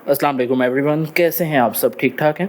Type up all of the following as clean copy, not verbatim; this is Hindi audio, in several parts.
अस्सलाम वालेकुम एवरीवन, कैसे हैं आप सब? ठीक ठाक हैं?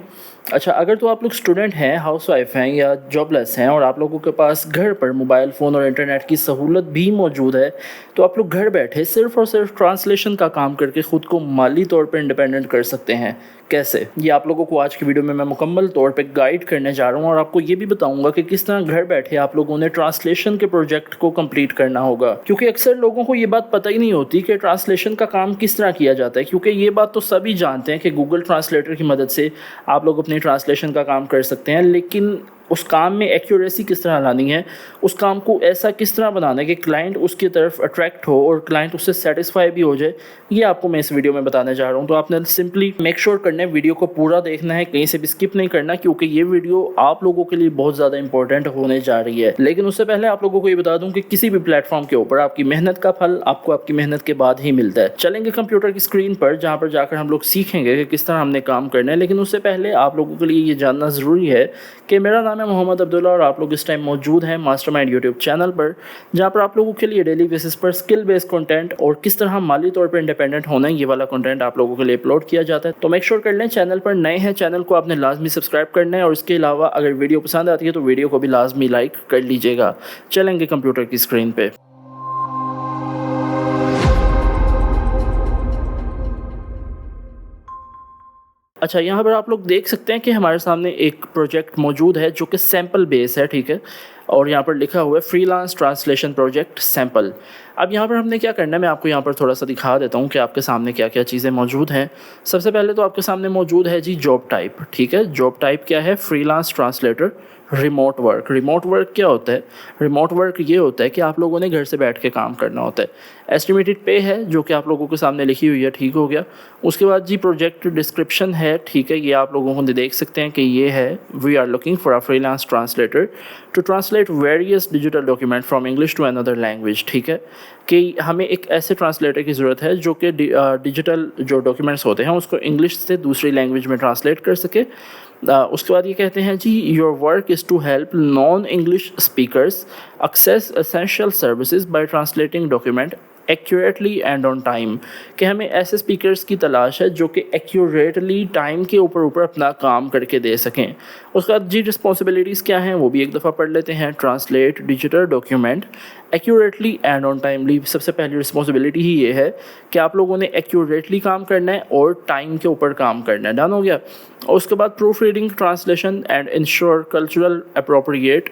अच्छा, अगर तो आप लोग स्टूडेंट हैं, हाउसवाइफ हैं या जॉबलेस हैं और आप लोगों के पास घर पर मोबाइल फ़ोन और इंटरनेट की सहूलत भी मौजूद है, तो आप लोग घर बैठे सिर्फ़ और सिर्फ ट्रांसलेशन का काम करके ख़ुद को माली तौर पर इंडिपेंडेंट कर सकते हैं। कैसे? ये आप लोगों को आज की वीडियो में मैं मुकम्मल तौर पे गाइड करने जा रहा हूँ और आपको ये भी बताऊँगा कि किस तरह घर बैठे आप लोगों ने ट्रांसलेशन के प्रोजेक्ट को कंप्लीट करना होगा। क्योंकि अक्सर लोगों को ये बात पता ही नहीं होती कि ट्रांसलेशन का काम किस तरह किया जाता है, क्योंकि ये बात तो सभी जानते हैं कि गूगल ट्रांसलेटर की मदद से आप लोग अपनी ट्रांसलेशन का काम कर सकते हैं, लेकिन उस काम में एक्यूरेसी किस तरह लानी है, उस काम को ऐसा किस तरह बनाना है कि क्लाइंट उसकी तरफ अट्रैक्ट हो और क्लाइंट उससे सेटिस्फाई भी हो जाए, ये आपको मैं इस वीडियो में बताने जा रहा हूँ। तो आपने सिंपली मेक श्योर करना है वीडियो को पूरा देखना है, कहीं से भी स्किप नहीं करना, क्योंकि ये वीडियो आप लोगों के लिए बहुत ज़्यादा इंपॉर्टेंट होने जा रही है। लेकिन उससे पहले आप लोगों को ये बता दूँ कि किसी भी प्लेटफॉर्म के ऊपर आपकी मेहनत का फल आपको आपकी मेहनत के बाद ही मिलता है। चलेंगे कंप्यूटर की स्क्रीन पर, जहाँ पर जाकर हम लोग सीखेंगे कि किस तरह हमने काम करना है। लेकिन उससे पहले आप लोगों के लिए ये जानना ज़रूरी है कि मेरा नाम है मोहम्मद अब्दुल्ला और आप लोग इस टाइम मौजूद हैं मास्टरमाइंड यूट्यूब चैनल पर, जहां पर आप लोगों के लिए डेली बेसिस पर स्किल बेस्ड कंटेंट और किस तरह माली तौर पर इंडिपेंडेंट होना है, ये वाला कंटेंट आप लोगों के लिए अपलोड किया जाता है। तो मेक श्योर कर लें, चैनल पर नए हैं, चैनल को आपने लाजमी सब्सक्राइब करना है और इसके अलावा अगर वीडियो पसंद आती है तो वीडियो को भी लाजमी लाइक कर लीजिएगा। चलेंगे कंप्यूटर की स्क्रीन पर। अच्छा, यहाँ पर आप लोग देख सकते हैं कि हमारे सामने एक प्रोजेक्ट मौजूद है जो कि सैम्पल बेस है, ठीक है, और यहाँ पर लिखा हुआ है फ्रीलांस ट्रांसलेशन प्रोजेक्ट सैम्पल। अब यहाँ पर हमने क्या करना है, मैं आपको यहाँ पर थोड़ा सा दिखा देता हूँ कि आपके सामने क्या क्या चीज़ें मौजूद हैं। सबसे पहले तो आपके सामने मौजूद है जी जॉब टाइप, ठीक है। जॉब टाइप क्या है? Freelance translator remote work. Remote work क्या होता है? रिमोट वर्क ये होता है कि आप लोगों ने घर से बैठ के काम करना होता है। एस्टिमेटेड पे है जो कि आप लोगों के सामने लिखी हुई है, ठीक हो गया। उसके बाद जी प्रोजेक्ट डिस्क्रिप्शन है, ठीक है, ये आप लोगों को देख सकते हैं कि ये है we are looking for a freelance translator to translate various digital document from English to another language, ठीक है, कि हमें एक ऐसे ट्रांसलेटर की ज़रूरत है जो कि डिजिटल जो डॉक्यूमेंट्स होते हैं उसको इंग्लिश से दूसरी लैंग्वेज में ट्रांसलेट कर सके। उसके बाद ये कहते हैं जी your work is to help non English speakers access essential services by translating document accurately and on time, कि हमें ऐसे स्पीकर्स की तलाश है जो कि एक्यूरेटली टाइम के ऊपर अपना काम करके दे सकें। उसके बाद जी रिस्पॉन्सिबिलिटीज़ क्या हैं वो भी एक दफ़ा पढ़ लेते हैं। Translate digital document accurately and on timely. सबसे पहली रिस्पॉन्सिबिलिटी ही ये है कि आप लोगों ने एक्यूरेटली काम करना है और टाइम के ऊपर काम करना है। डन हो गया। और उसके बाद proof reading translation and ensure cultural appropriate,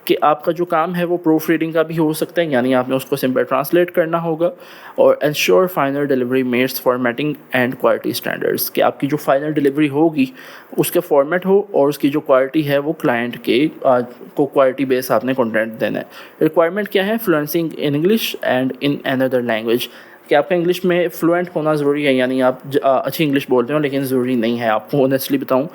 कि आपका जो काम है वो प्रूफ रीडिंग का भी हो सकता है, यानी आपने उसको सिंपल ट्रांसलेट करना होगा। और ensure final delivery meets formatting and quality standards, कि आपकी जो फाइनल डिलीवरी होगी उसके फॉर्मेट हो और उसकी जो क्वालिटी है वो क्लाइंट के को क्वालिटी बेस आपने कंटेंट देना है। रिक्वायरमेंट क्या है? Fluency in English and in another language, कि आपका इंग्लिश में फ्लुएंट होना ज़रूरी है, यानी आप अच्छी इंग्लिश बोलते हो, लेकिन ज़रूरी नहीं है। आपको ऑनेस्टली बताऊँ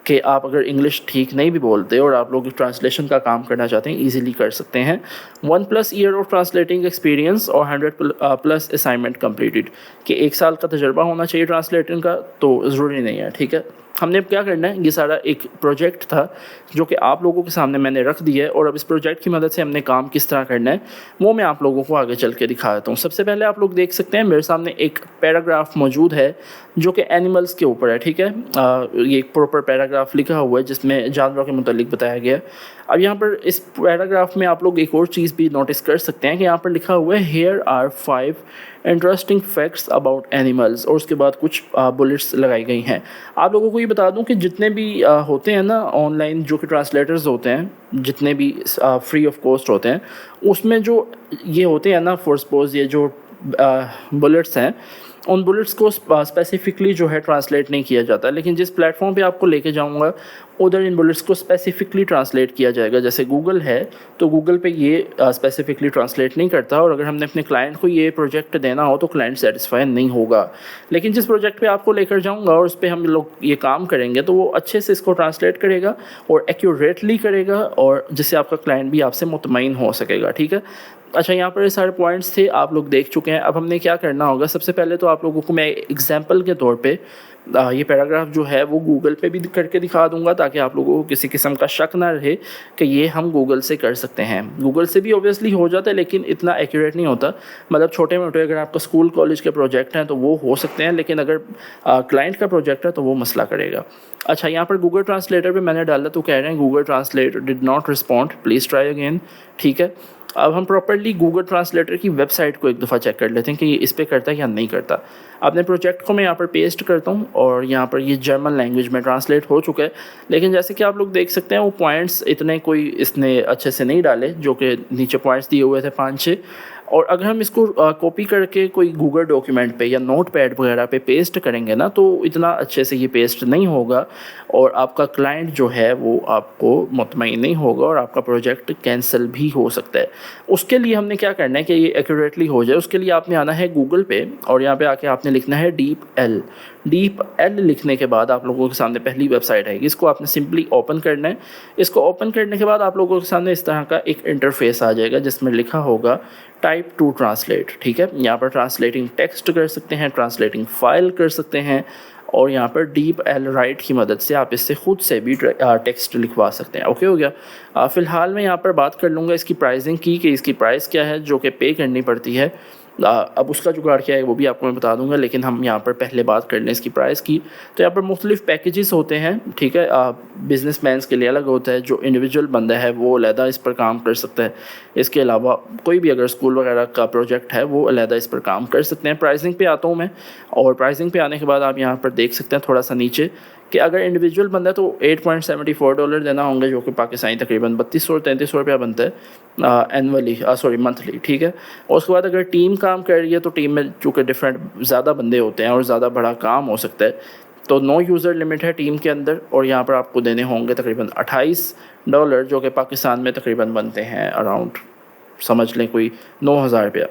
कि आप अगर इंग्लिश ठीक नहीं भी बोलते और आप लोग ट्रांसलेशन का काम करना चाहते हैं, इजीली कर सकते हैं। 1+ ईयर ऑफ ट्रांसलेटिंग एक्सपीरियंस और 100+ असाइनमेंट कंप्लीटेड, कि 1 साल का तजर्बा होना चाहिए ट्रांसलेटिंग का, तो ज़रूरी नहीं है, ठीक है। हमने अब क्या करना है, ये सारा एक प्रोजेक्ट था जो कि आप लोगों के सामने मैंने रख दिया है, और अब इस प्रोजेक्ट की मदद से हमने काम किस तरह करना है वो मैं आप लोगों को आगे चल के दिखा देता हूँ। सबसे पहले आप लोग देख सकते हैं मेरे सामने एक पैराग्राफ मौजूद है जो कि एनिमल्स के ऊपर है, ठीक है। ये एक प्रॉपर पैराग्राफ लिखा हुआ है जिसमें जानवरों के मुतालिक बताया गया है। अब यहाँ पर इस पैराग्राफ में आप लोग एक और चीज़ भी नोटिस कर सकते हैं कि यहाँ पर लिखा हुआ है here are 5 interesting facts about animals, और उसके बाद कुछ बुलेट्स लगाई गई हैं। आप लोगों को ये बता दूं कि जितने भी होते हैं ना ऑनलाइन जो कि ट्रांसलेटर्स होते हैं, जितने भी फ्री ऑफ कॉस्ट होते हैं, उसमें जो ये होते हैं ना, फॉर सपोज ये जो बुलेट्स हैं, उन बुलेट्स को स्पेसिफिकली जो है ट्रांसलेट नहीं किया जाता, लेकिन जिस प्लेटफॉर्म पे आपको लेके जाऊंगा उधर इन बुलेट्स को स्पेसिफिकली ट्रांसलेट किया जाएगा। जैसे गूगल है तो गूगल पे ये स्पेसिफिकली ट्रांसलेट नहीं करता, और अगर हमने अपने क्लाइंट को ये प्रोजेक्ट देना हो तो क्लाइंट सेटिस्फाई नहीं होगा। लेकिन जिस प्रोजेक्ट पे आपको लेकर जाऊंगा और उस पर हम लोग ये काम करेंगे तो वो अच्छे से इसको ट्रांसलेट करेगा और एक्यूरेटली करेगा, और जिससे आपका क्लाइंट भी आपसे मुतमईन हो सकेगा, ठीक है। अच्छा, यहाँ पर ये सारे पॉइंट्स थे, आप लोग देख चुके हैं। अब हमने क्या करना होगा, सबसे पहले तो आप लोगों को मैं एग्जांपल के तौर पे ये पैराग्राफ जो है वो गूगल पे भी करके दिखा दूंगा, ताकि आप लोगों को किसी किस्म का शक ना रहे कि ये हम गूगल से कर सकते हैं। गूगल से भी ऑब्वियसली हो जाता है, लेकिन इतना एक्यूरेट नहीं होता। मतलब छोटे मोटे अगर आपका स्कूल कॉलेज के प्रोजेक्ट हैं तो वो हो सकते हैं, लेकिन अगर क्लाइंट का प्रोजेक्ट है तो वो मसला करेगा। अच्छा, यहाँ पर गूगल ट्रांसलेटर पे मैंने डाला तो कह रहे हैं Google translator did not respond, please try again. ठीक है, अब हम प्रॉपर्ली गूगल ट्रांसलेटर की वेबसाइट को एक दफ़ा चेक कर लेते हैं कि ये इस पर करता है या नहीं करता। अपने प्रोजेक्ट को मैं यहाँ पर पेस्ट करता हूँ और यहाँ पर ये जर्मन लैंग्वेज में ट्रांसलेट हो चुका है, लेकिन जैसे कि आप लोग देख सकते हैं वो पॉइंट्स इतने कोई इसने अच्छे से नहीं डाले, जो कि नीचे पॉइंट्स दिए हुए थे 5-6। और अगर हम इसको कॉपी करके कोई गूगल डॉक्यूमेंट पे या नोट पैड वगैरह पे पेस्ट करेंगे ना, तो इतना अच्छे से ये पेस्ट नहीं होगा और आपका क्लाइंट जो है वो आपको मुतमईन नहीं होगा और आपका प्रोजेक्ट कैंसिल भी हो सकता है। उसके लिए हमने क्या करना है कि ये एक्यूरेटली हो जाए, उसके लिए आपने आना है गूगल पे और यहाँ पे आके आपने लिखना है डीप एल लिखने के बाद आप लोगों के सामने पहली वेबसाइट आएगी। इसको आपने सिंपली ओपन करना है। इसको ओपन करने के बाद आप लोगों के सामने इस तरह का एक इंटरफेस आ जाएगा जिसमें लिखा होगा टाइप टू ट्रांसलेट। ठीक है, यहाँ पर ट्रांसलेटिंग टेक्स्ट कर सकते हैं, ट्रांसलेटिंग फाइल कर सकते हैं और यहाँ पर डीप एल राइट की मदद से आप इससे खुद से भी टेक्स्ट लिखवा सकते हैं। ओके हो गया। फ़िलहाल मैं यहाँ पर बात कर लूँगा इसकी प्राइसिंग की, कि इसकी प्राइस क्या है जो कि पे करनी पड़ती है। अब उसका जुगाड़ क्या है वो भी आपको मैं बता दूंगा, लेकिन हम यहाँ पर पहले बात कर लें इसकी प्राइस की। तो यहाँ पर मुख्तलिफ पैकेजेस होते हैं। ठीक है, बिजनेसमैन्स के लिए अलग होता है, जो इंडिविजुअल बंदा है वो अलहदा इस पर काम कर सकता है। इसके अलावा कोई भी अगर स्कूल वगैरह का प्रोजेक्ट है वो अलहदा इस पर काम कर सकते हैं। प्राइसिंग पे आता हूँ मैं, और प्राइसिंग पे आने के बाद आप यहाँ पर देख सकते हैं थोड़ा सा नीचे कि अगर इंडिविजुअल बंदा है तो $8.74 देना होंगे, जो कि पाकिस्तानी तकरीबन 3200-3300 रुपया बनता है एनुअली, मंथली। ठीक है, और उसके बाद अगर टीम काम कर रही है तो टीम में चूँकि डिफरेंट ज़्यादा बंदे होते हैं और ज़्यादा बड़ा काम हो सकता है, तो नो यूज़र लिमिट है टीम के अंदर, और यहाँ पर आपको देने होंगे तकरीबन $28, जो कि पाकिस्तान में तकरीबन बनते हैं अराउंड समझ लें कोई 9,000 रुपया।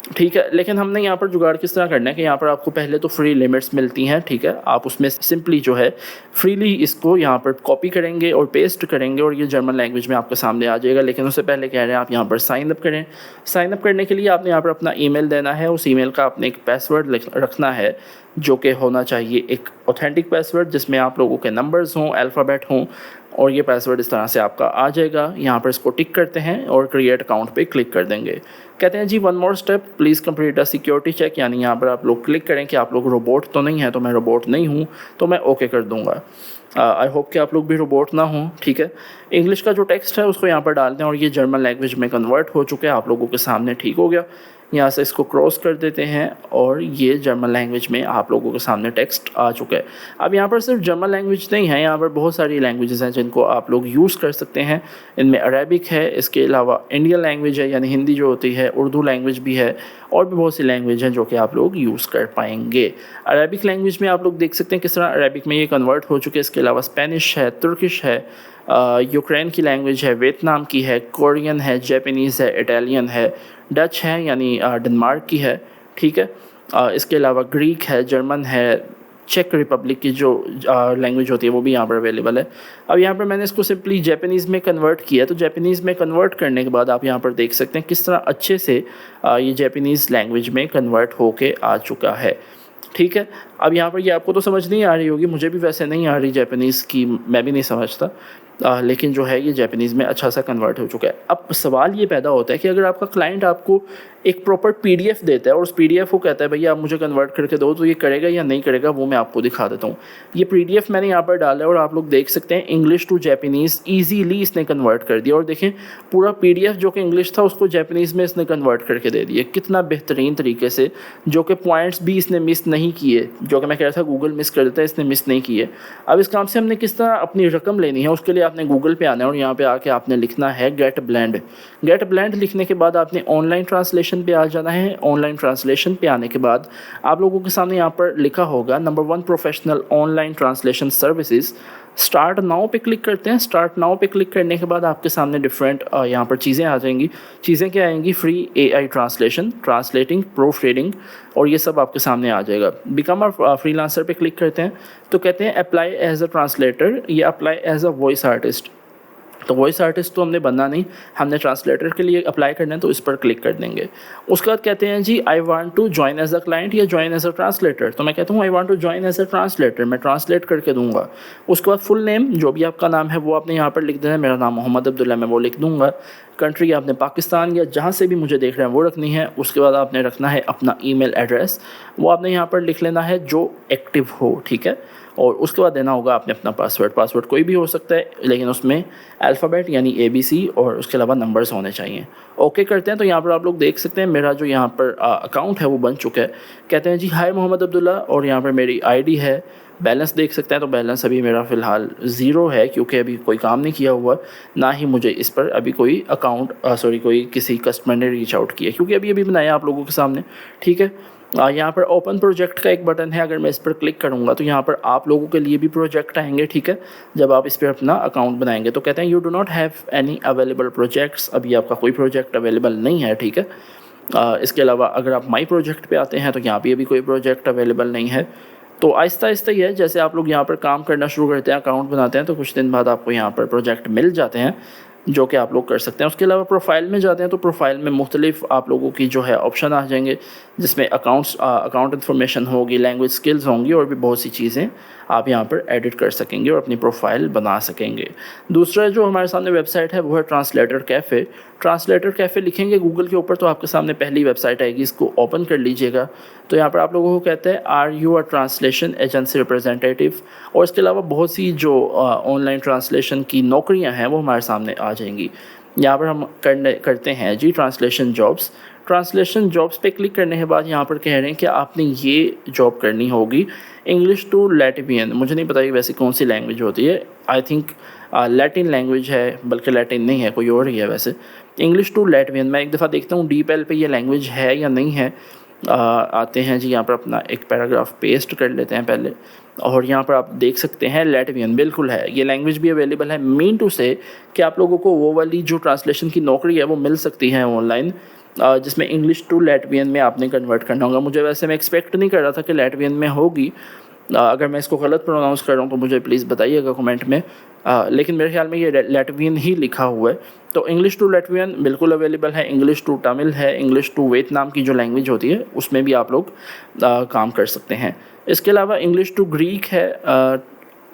ठीक है, लेकिन हमने यहाँ पर जुगाड़ किस तरह करना है कि यहाँ पर आपको पहले तो फ्री लिमिट्स मिलती हैं। ठीक है, आप उसमें सिंपली जो है फ्रीली इसको यहाँ पर कॉपी करेंगे और पेस्ट करेंगे और ये जर्मन लैंग्वेज में आपके सामने आ जाएगा। लेकिन उससे पहले कह रहे हैं आप यहाँ पर साइन अप करें। साइन अप करने के लिए आपने यहाँ पर अपना ईमेल देना है। उस ईमेल का आपने एक पासवर्ड रखना है, जो कि होना चाहिए एक ऑथेंटिक पासवर्ड जिसमें आप लोगों के नंबर्स हों, अल्फ़ाबेट हों, और ये पासवर्ड इस तरह से आपका आ जाएगा। यहाँ पर इसको टिक करते हैं और क्रिएट अकाउंट पे क्लिक कर देंगे। कहते हैं जी one more step please complete a security check, यानी यहाँ पर आप लोग क्लिक करें कि आप लोग रोबोट तो नहीं है। तो मैं रोबोट नहीं हूँ, तो मैं ओके कर दूँगा। आई होप कि आप लोग भी रोबोट ना हों। ठीक है, इंग्लिश का जो टेक्स्ट है उसको यहाँ पर डाल दें और ये जर्मन लैंग्वेज में कन्वर्ट हो चुके हैं आप लोगों के सामने। ठीक हो गया, यहाँ से इसको क्रॉस कर देते हैं और ये जर्मन लैंग्वेज में आप लोगों के सामने टेक्स्ट आ चुका है। अब यहाँ पर सिर्फ जर्मन लैंग्वेज नहीं है, यहाँ पर बहुत सारी लैंग्वेजेस हैं जिनको आप लोग यूज़ कर सकते हैं। इनमें अरेबिक है, इसके अलावा इंडियन लैंग्वेज है यानी हिंदी जो होती है, उर्दू लैंग्वेज भी है, और भी बहुत सी लैंग्वेज हैं जो कि आप लोग यूज़ कर पाएंगे। अरेबिक लैंग्वेज में आप लोग देख सकते हैं किस तरह अरेबिक में ये कन्वर्ट हो चुके हैं। इसके अलावा स्पेनिश है, तुर्किश है, यूक्रेन की लैंग्वेज है, वियतनाम की है, कोरियन है, जापानीज़ है, इटालियन है, डच है यानी डेनमार्क की है। ठीक है, इसके अलावा ग्रीक है, जर्मन है, चेक रिपब्लिक की जो लैंग्वेज होती है वो भी यहाँ पर अवेलेबल है। अब यहाँ पर मैंने इसको सिंपली जापानीज़ में कन्वर्ट किया, तो जापानीज़ में कन्वर्ट करने के बाद आप यहाँ पर देख सकते हैं किस तरह अच्छे से ये जापानीज़ लैंग्वेज में कन्वर्ट होके आ चुका है। ठीक है, अब यहाँ पर ये आपको तो समझ नहीं आ रही होगी, मुझे भी वैसे नहीं आ रही जापानीज़ की, मैं भी नहीं समझता, लेकिन जो है ये जापानीज़ में अच्छा सा कन्वर्ट हो चुका है। अब सवाल ये पैदा होता है कि अगर आपका क्लाइंट आपको एक प्रॉपर पीडीएफ देता है और उस पीडीएफ को कहता है भैया आप मुझे कन्वर्ट करके दो, तो ये करेगा या नहीं करेगा वो मैं आपको दिखा देता हूँ। ये पीडीएफ मैंने यहाँ पर डाला है और आप लोग देख सकते हैं इंग्लिश टू जापानीज़ ईजीली इसने कन्वर्ट कर दिया, और देखें पूरा पीडीएफ जो कि इंग्लिश था उसको जापानीज़ में इसने कन्वर्ट करके दे दिया, कितना बेहतरीन तरीके से, जो कि पॉइंट्स भी इसने मिस नहीं किए, जो कि मैं कह रहा था गूगल मिस कर देता है, इसने मिस नहीं किए। अब इस काम से हमने किस तरह अपनी रकम लेनी है, उसके लिए आपने गूगल पे आना है और यहाँ पे आके आपने लिखना है गेट ब्लेंड। गेट ब्लेंड लिखने के बाद आपने ऑनलाइन ट्रांसलेशन पे आ जाना है। ऑनलाइन ट्रांसलेशन पे आने के बाद आप लोगों के सामने यहाँ पर लिखा होगा number 1 professional online translation services, start now पे क्लिक करते हैं। स्टार्ट नाउ पे क्लिक करने के बाद आपके सामने डिफरेंट यहाँ पर चीज़ें आ जाएंगी। चीज़ें क्या आएंगी? Free AI translation, translating, proof reading, और ये सब आपके सामने आ जाएगा। बिकम अ फ्रीलांसर पे क्लिक करते हैं तो कहते हैं अप्लाई एज अ ट्रांसलेटर या apply as a voice artist. तो वॉइस आर्टिस्ट तो हमने बनना नहीं, हमने ट्रांसलेटर के लिए अप्लाई करना है, तो इस पर क्लिक कर देंगे। उसके बाद कहते हैं जी I want to join as a client या ज्वाइन एज अ ट्रांसलेटर, तो मैं कहता हूँ I want to join as a translator, मैं ट्रांसलेट करके दूंगा। उसके बाद फुल नेम जो भी आपका नाम है वो आपने यहाँ पर लिख देना है, मेरा नाम मोहम्मद अब्दुल्ला, मैं वो लिख दूंगा। कंट्री आपने पाकिस्तान या जहाँ से भी मुझे देख रहे हैं वो रखनी है। उसके बाद आपने रखना है अपना ईमेल एड्रेस, वो आपने यहाँ पर लिख लेना है जो एक्टिव हो, ठीक है। और उसके बाद देना होगा आपने अपना पासवर्ड, पासवर्ड कोई भी हो सकता है लेकिन उसमें अल्फ़ाबेट यानी ABC और उसके अलावा नंबर्स होने चाहिए। ओके करते हैं तो यहाँ पर आप लोग देख सकते हैं मेरा जो यहाँ पर अकाउंट है वो बन चुका है। कहते हैं जी हाय मोहम्मद अब्दुल्ला और यहाँ पर मेरी ID है। बैलेंस देख सकते हैं तो बैलेंस अभी मेरा फ़िलहाल ज़ीरो है क्योंकि अभी कोई काम नहीं किया हुआ, ना ही मुझे इस पर अभी कोई कोई किसी कस्टमर ने रीच आउट किया क्योंकि अभी अभी बनाया आप लोगों के सामने, ठीक है। यहाँ पर ओपन प्रोजेक्ट का एक बटन है, अगर मैं इस पर क्लिक करूँगा तो यहाँ पर आप लोगों के लिए भी प्रोजेक्ट आएंगे, ठीक है, जब आप इस पर अपना अकाउंट बनाएंगे। तो कहते हैं you do not have any available projects, अभी आपका कोई प्रोजेक्ट अवेलेबल नहीं है, ठीक है। इसके अलावा अगर आप माई प्रोजेक्ट पे आते हैं तो यहाँ पे अभी कोई प्रोजेक्ट अवेलेबल नहीं है। तो आहिस्ता आहिस्ता ही है, जैसे आप लोग यहाँ पर काम करना शुरू करते हैं, अकाउंट बनाते हैं, तो कुछ दिन बाद आपको यहाँ पर प्रोजेक्ट मिल जाते हैं जो कि आप लोग कर सकते हैं। उसके अलावा प्रोफाइल में जाते हैं तो प्रोफाइल में मुख्तलिफ आप लोगों की जो है ऑप्शन आ जाएंगे जिसमें अकाउंट इन्फॉर्मेशन होगी, लैंग्वेज स्किल्स होंगी और भी बहुत सी चीज़ें आप यहाँ पर एडिट कर सकेंगे और अपनी प्रोफाइल बना सकेंगे। दूसरा जो हमारे सामने वेबसाइट है वो है ट्रांसलेटर कैफ़े। ट्रांसलेटर कैफ़े लिखेंगे गूगल के ऊपर तो आपके सामने पहली वेबसाइट आएगी, इसको ओपन कर लीजिएगा। तो यहाँ पर आप लोगों को कहते हैं are you a translation agency representative, और इसके अलावा बहुत सी जो ऑनलाइन ट्रांसलेशन की नौकरियाँ हैं वो हमारे सामने आ जाएंगी। यहाँ पर हम करते हैं जी ट्रांसलेशन जॉब्स। ट्रांसलेशन जॉब्स पे क्लिक करने के बाद यहाँ पर कह रहे हैं कि आपने ये जॉब करनी होगी इंग्लिश टू लैटवियन, मुझे नहीं पता कि वैसे कौन सी लैंग्वेज होती है, आई थिंक लैटिन लैंग्वेज है, बल्कि लैटिन नहीं है, कोई और ही है वैसे। इंग्लिश टू लैटवियन मैं एक दफ़ा देखता हूँ DeepL पे ये लैंग्वेज है या नहीं है। आते हैं जी यहाँ पर अपना एक पैराग्राफ पेस्ट कर लेते हैं पहले, और यहाँ पर आप देख सकते हैं लैटवियन बिल्कुल है, ये लैंग्वेज भी अवेलेबल है। मीन टू से कि आप लोगों को वो वाली जो ट्रांसलेशन की नौकरी है वो मिल सकती है ऑनलाइन, जिसमें इंग्लिश टू लैटवियन में आपने कन्वर्ट करना होगा। मुझे वैसे मैं एक्सपेक्ट नहीं कर रहा था कि लैटवियन में होगी, अगर मैं इसको गलत प्रोनाउंस कर रहा हूँ तो मुझे प्लीज़ बताइएगा कमेंट में, लेकिन मेरे ख्याल में ये लैटवियन ही लिखा हुआ है। तो इंग्लिश टू लैटवियन बिल्कुल अवेलेबल है, इंग्लिश टू तमिल है, इंग्लिश टू वियतनाम की जो लैंग्वेज होती है उसमें भी आप लोग काम कर सकते हैं। इसके अलावा इंग्लिश टू ग्रीक है,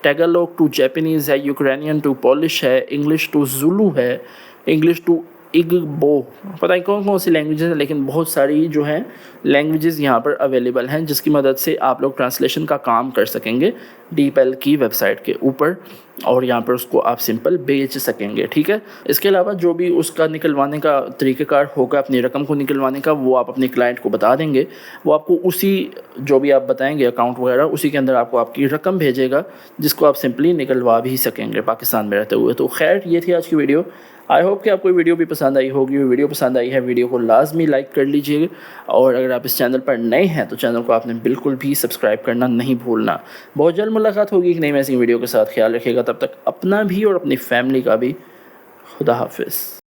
टैगलोग टू जैपनीज़ है, यूक्रेनियन टू पॉलिश है, इंग्लिश टू जुलू है, इंग्लिश टू इग्बो, पता नहीं कौन कौन सी लैंग्वेजेस हैं, लेकिन बहुत सारी जो हैं लैंग्वेजेस यहाँ पर अवेलेबल हैं जिसकी मदद से आप लोग ट्रांसलेशन का काम कर सकेंगे DeepL की वेबसाइट के ऊपर, और यहाँ पर उसको आप सिंपल बेच सकेंगे, ठीक है। इसके अलावा जो भी उसका निकलवाने का तरीक़ेकार होगा अपनी रकम को निकलवाने का, वो आप अपने क्लाइंट को बता देंगे, वो आपको उसी जो भी आप बताएंगे अकाउंट वगैरह उसी के अंदर आपको आपकी रकम भेजेगा जिसको आप सिंपली निकलवा भी सकेंगे पाकिस्तान में रहते हुए। तो खैर ये थी आज की वीडियो, आई होप कि आपको वीडियो भी पसंद आई होगी। वीडियो पसंद आई है वीडियो को लाजमी लाइक कर लीजिए, और अगर आप इस चैनल पर नए हैं तो चैनल को आपने बिल्कुल भी सब्सक्राइब करना नहीं भूलना। बहुत जल्द मुलाकात होगी एक नई ऐसी वीडियो के साथ, ख्याल रखिएगा, तब तक अपना भी और अपनी फैमिली का भी। खुदा हाफिज़।